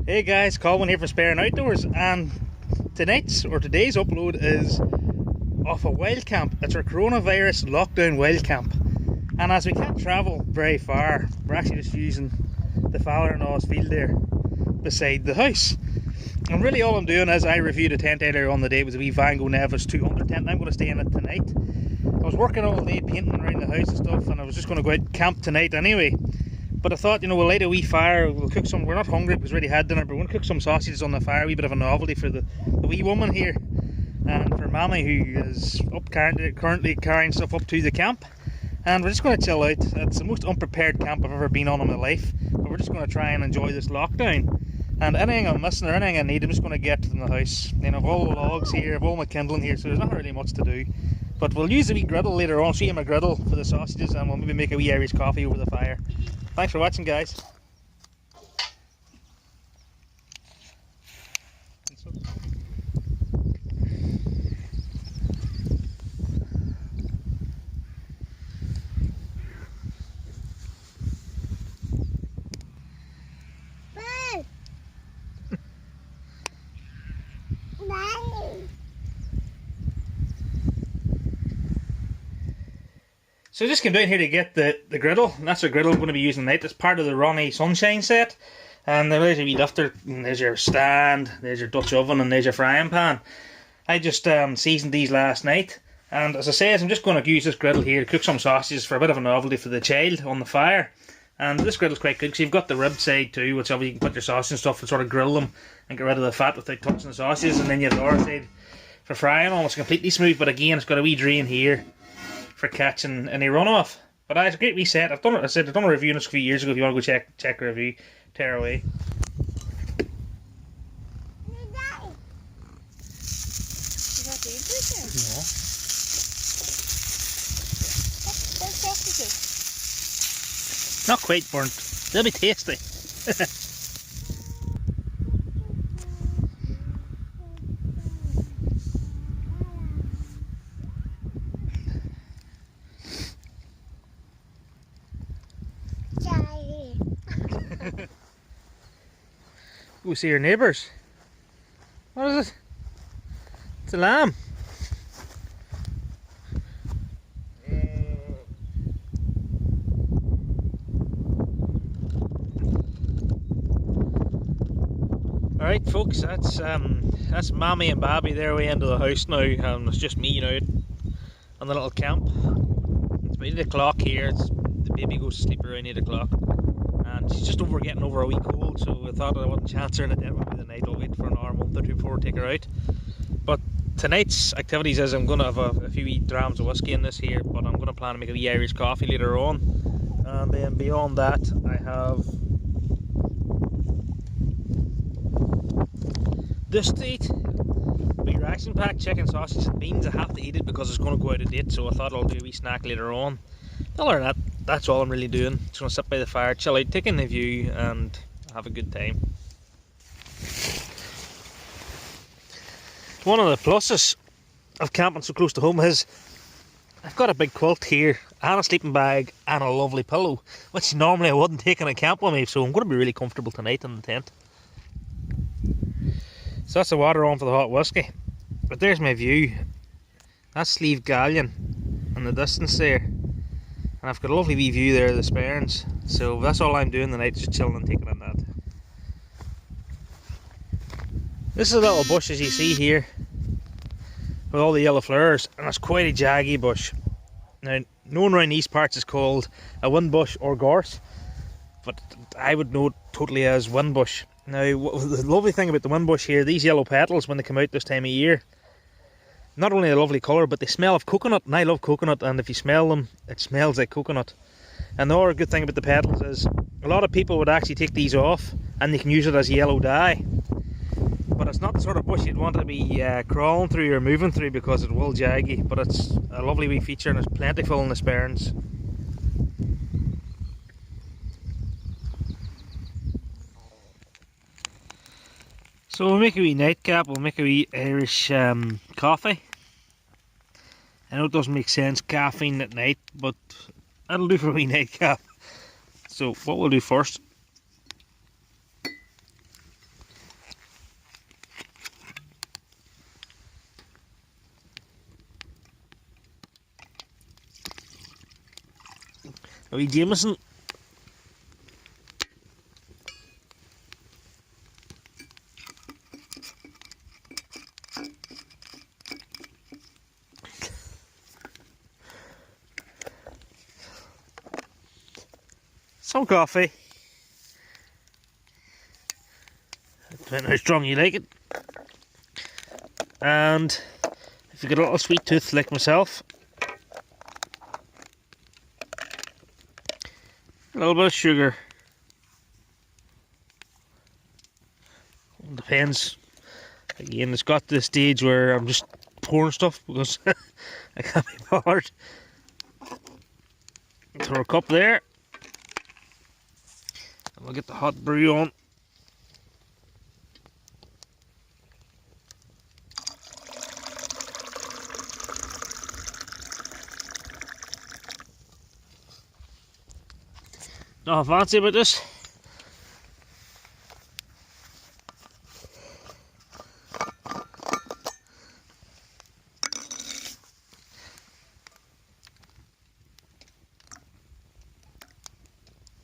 Hey guys, Colin here from Sparing Outdoors, and today's upload is off a wild camp. It's our coronavirus lockdown wild camp, and as we can't travel very far, we're actually just using the Fowler and Oz field there beside the house. And really all I'm doing is I reviewed a tent earlier on the day. It was a wee Van Gogh Nevis 200 tent. I'm going to stay in it tonight. I was working all day painting around the house and stuff, and I was just going to go out and camp tonight anyway. But I thought, we'll light a wee fire, we'll cook some. We're not hungry because we already had dinner, but we're going to cook some sausages on the fire, a wee bit of a novelty for the wee woman here. And for Mammy, who is up currently carrying stuff up to the camp. And we're just going to chill out. It's the most unprepared camp I've ever been on in my life. But we're just going to try and enjoy this lockdown. And anything I'm missing or anything I need, I'm just going to get from the house. I've all the logs here, I've all my kindling here, so there's not really much to do. But we'll use a wee griddle later on, show you my griddle for the sausages, and we'll maybe make a wee Irish coffee over the fire. Thanks for watching, guys. So I just came down here to get the griddle, and that's the griddle I'm going to be using tonight. It's part of the Ronnie Sunshine set. And there's your wee lifter, and there's your stand, there's your Dutch oven, and there's your frying pan. I just seasoned these last night, and as I say, I'm just going to use this griddle here to cook some sausages for a bit of a novelty for the child on the fire. And this griddle's quite good because you've got the rib side too, which obviously you can put your sausage and stuff and sort of grill them and get rid of the fat without touching the sausages, and then you have the other side for frying, almost completely smooth, but again, it's got a wee drain here for catching any runoff. But it's a great wee set. I've done a review on this a few years ago. If you want to go check a review, tear away. No. Not quite burnt. They'll be tasty. Go see your neighbours. What is it? It's a lamb. Alright folks, that's Mammy and Babby their way into the house now, and it's just me now on the little camp. It's about 8 o'clock here. The baby goes to sleep around 8 o'clock. And she's just getting over a wee cold, so I thought I wouldn't chance her in the tent with me tonight. I'll wait for an hour, month or two before I take her out. But tonight's activities is I'm going to have a few wee drams of whiskey in this here, but I'm going to plan to make a wee Irish coffee later on. And then beyond that, I have this to eat. Wee ration pack, chicken, sausage and beans. I have to eat it because it's going to go out of date, so I thought I'll do a wee snack later on. Other than that, that's all I'm really doing. Just going to sit by the fire, chill out, take in the view and have a good time. One of the pluses of camping so close to home is I've got a big quilt here and a sleeping bag and a lovely pillow, which normally I wouldn't take on a camp with me, so I'm going to be really comfortable tonight in the tent. So that's the water on for the hot whiskey. But there's my view. That's Slieve Galleon in the distance there. And I've got a lovely wee view there of the Sperrins. So that's all I'm doing tonight, just chilling and taking in that. This is a little bush as you see here, with all the yellow flowers, and it's quite a jaggy bush. Now, known around these parts is called a windbush or gorse, but I would know it totally as windbush. Now, the lovely thing about the windbush here, these yellow petals when they come out this time of year, not only a lovely colour, but they smell of coconut, and I love coconut, and if you smell them, it smells like coconut. And the other good thing about the petals is, a lot of people would actually take these off, and they can use it as yellow dye. But it's not the sort of bush you'd want to be crawling through or moving through because it will jaggy, but it's a lovely wee feature and it's plentiful in the Sperrins. So we'll make a wee nightcap, we'll make a wee Irish coffee. I know it doesn't make sense caffeine at night, but that'll do for a wee nightcap. So what we'll do first a wee Jameson. Some coffee. Depending how strong you like it. And if you got a little sweet tooth like myself, a little bit of sugar. Depends. Again, it's got to the stage where I'm just pouring stuff because I can't be bothered. Throw a cup there. And we'll get the hot brew on. Not fancy about this.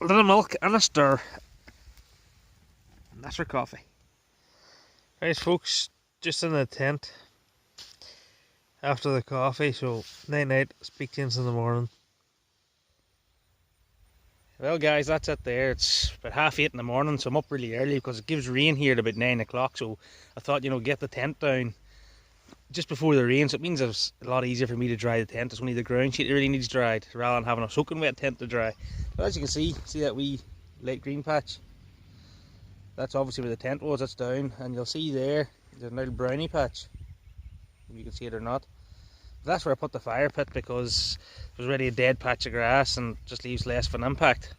A little milk and a stir. And that's our coffee. Right folks, just in the tent after the coffee, so night night, speak to you in the morning. Well guys, that's it there. It's about 8:30 in the morning, so I'm up really early because it gives rain here at about 9 o'clock, so I thought, you know, get the tent down just before the rain, so it means it's a lot easier for me to dry the tent. It's only the ground sheet that really needs dried, rather than having a soaking wet tent to dry. But as you can see that wee light green patch? That's obviously where the tent was, that's down, and you'll see there's a little brownie patch, if you can see it or not. But that's where I put the fire pit because it was already a dead patch of grass and just leaves less of an impact.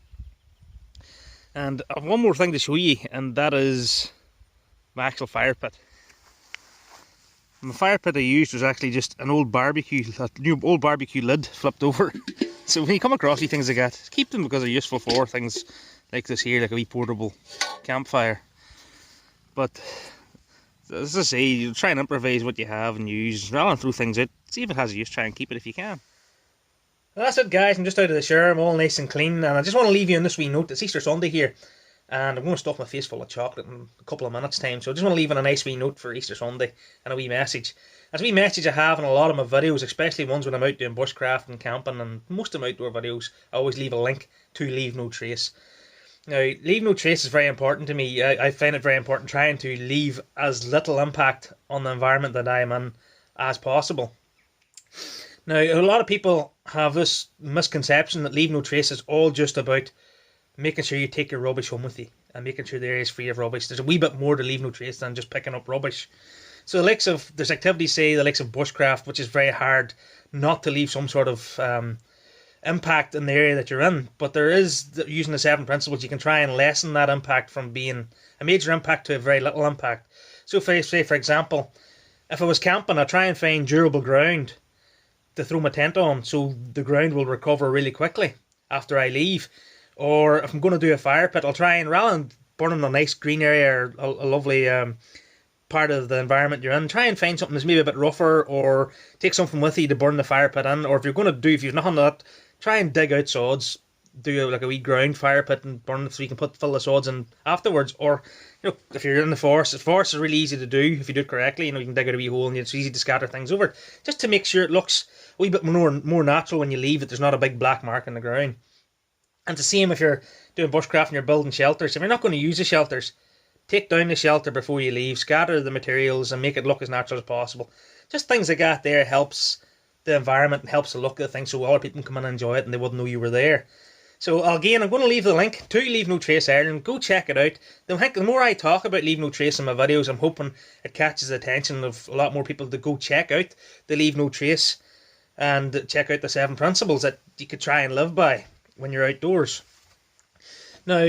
And I have one more thing to show you, and that is my actual fire pit. The fire pit I used was actually just an old barbecue, old barbecue lid flipped over. So when you come across these things like that, keep them because they're useful for things like this here, like a wee portable campfire. But as I say, you try and improvise what you have and use, rather than throw things out. See if it has a use, try and keep it if you can. Well, that's it guys, I'm just out of the shower, I'm all nice and clean, and I just want to leave you on this wee note. It's Easter Sunday here, and I'm going to stuff my face full of chocolate in a couple of minutes time, so I just want to leave on a nice wee note for Easter Sunday, and a wee message. As a wee message I have in a lot of my videos, especially ones when I'm out doing bushcraft and camping, and most of my outdoor videos, I always leave a link to Leave No Trace. Now, Leave No Trace is very important to me. I find it very important trying to leave as little impact on the environment that I'm in as possible. Now, a lot of people have this misconception that Leave No Trace is all just about making sure you take your rubbish home with you and making sure the area is free of rubbish. There's a wee bit more to Leave No Trace than just picking up rubbish. So the likes of, there's activities, say, the likes of bushcraft, which is very hard not to leave some sort of impact in the area that you're in. But there is, using the 7 principles, you can try and lessen that impact from being a major impact to a very little impact. So if I say, for example, if I was camping, I try and find durable ground to throw my tent on so the ground will recover really quickly after I leave. Or if I'm going to do a fire pit, I'll try and, rather than burning a nice green area or a lovely part of the environment you're in, try and find something that's maybe a bit rougher, or take something with you to burn the fire pit in. Or if you're going to do, if you've nothing like that, try and dig out sods, do like a wee ground fire pit and burn it so you can fill the sods in afterwards. Or, you know, if you're in the forest is really easy to do if you do it correctly. You know, you can dig out a wee hole and it's easy to scatter things over, just to make sure it looks a wee bit more natural when you leave, that there's not a big black mark in the ground. And the same if you're doing bushcraft and you're building shelters. If you're not going to use the shelters, take down the shelter before you leave, scatter the materials and make it look as natural as possible. Just things like that there helps the environment and helps the look of the thing, so other people can come and enjoy it and they wouldn't know you were there. So again, I'm going to leave the link to Leave No Trace Ireland. Go check it out. The more I talk about Leave No Trace in my videos, I'm hoping it catches the attention of a lot more people to go check out the Leave No Trace and check out the 7 principles that you could try and live by when you're outdoors. Now,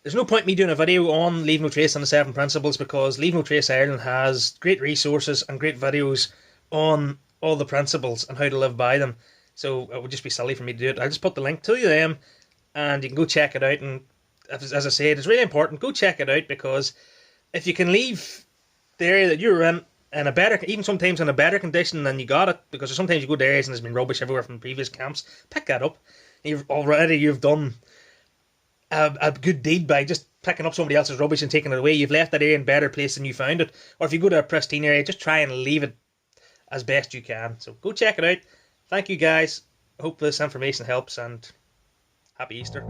there's no point me doing a video on Leave No Trace and the 7 principles, because Leave No Trace Ireland has great resources and great videos on all the principles and how to live by them. So it would just be silly for me to do it. I'll just put the link to them and you can go check it out. And as I said, it's really important, go check it out, because if you can leave the area that you're in a better, even sometimes in a better condition than you got it, because sometimes you go to areas and there's been rubbish everywhere from previous camps, pick that up. you've done a good deed by just picking up somebody else's rubbish and taking it away. You've left that area in a better place than you found it. Or if you go to a pristine area, just try and leave it as best you can. So go check it out. Thank you guys. I hope this information helps, and happy Easter.